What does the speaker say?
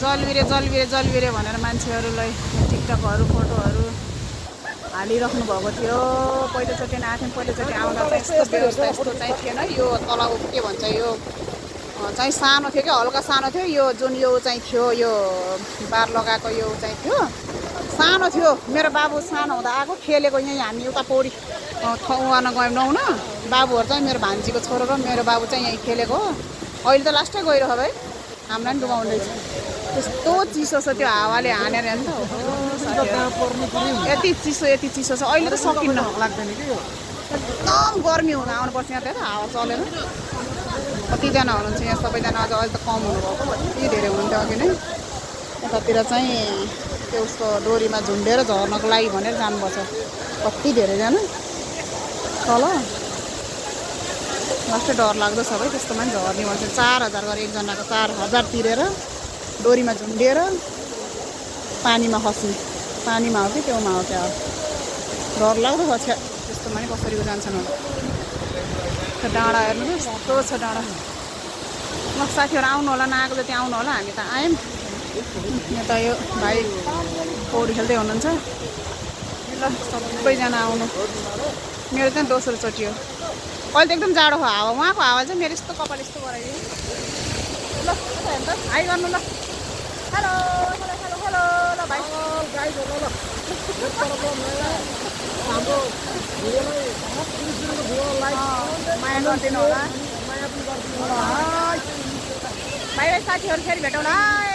जलबिरे भनेर मान्छेहरूलाई टिकटकहरू फोटोहरू हालिराख्नु भएको थियो। पहिलोचोटि आएको थियौँ, पहिलोचोटि आउँदा चाहिँ यस्तो व्यवस्था यस्तो चाहिँ थिएन। यो तल के भन्छ यो चाहिँ सानो थियो क्या, हल्का सानो थियो। यो जुन यो चाहिँ थियो यो बार लगाएको यो चाहिँ थियो सानो थियो। मेरो बाबु सानो हुँदा आएको खेलेको, यहीँ हामी उता पौडी ठाउँमा गयौँ नुहाउन। बाबुहरू चाहिँ मेरो भान्जीको छोरो र मेरो बाबु चाहिँ यहीँ खेलेको हो। अहिले त लास्टै गइरह भाइ, हामीलाई पनि डुबाउँदैछ। त्यस्तो चिसो छ त्यो हावाले हानेर हेर्नु त। यति चिसो छ अहिले त सकिन्न लाग्दैन कि यो। एकदम गर्मी हुन आउनुपर्छ यहाँ त हावा चलेर। कतिजना हुनुहुन्छ यहाँ, सबैजना अझ अहिले त कम हुनुभएको, कति धेरै हुनुहुन्थ्यो अघि नै। यतातिर चाहिँ त्यो उसको डोरीमा झुन्डेर झर्नको लागि भनेर जानुपर्छ कति धेरैजना तल। लास्टै डर लाग्दो छ भाइ त्यस्तोमा पनि झर्ने भन्छ। 4000 गरेर एकजनाको 4000 तिरेर डोरीमा झुन्डिएर पानीमा खस्ने। पानीमा हो कि त्योमा हो क्या, डर लाग्दो छ। त्यस्तोमा नि कसरी जान्छन् होला। त्यो डाँडा हेर्नु त यस्तो छ डाँडा। ल साथीहरू आउनु होला, नआएको जति आउनु होला। हामी त आयौँ। यहाँ त यो भाइ पौडी खेल्दै हुनुहुन्छ। ल सबैजना आउनु। मेरो चाहिँ दोस्रो चोटि हो। अहिले त एकदम जाडो हो हावा, उहाँको हावा चाहिँ मेरो यस्तो कपाल यस्तो गराइदियो। ल हेर्नु त हाई गर्नु ल। हेलो हेलो हेलो हेलो ल भाइ माया गरिदिनु होला। बाई बाई साथीहरू, फेरि भेटौँ ल।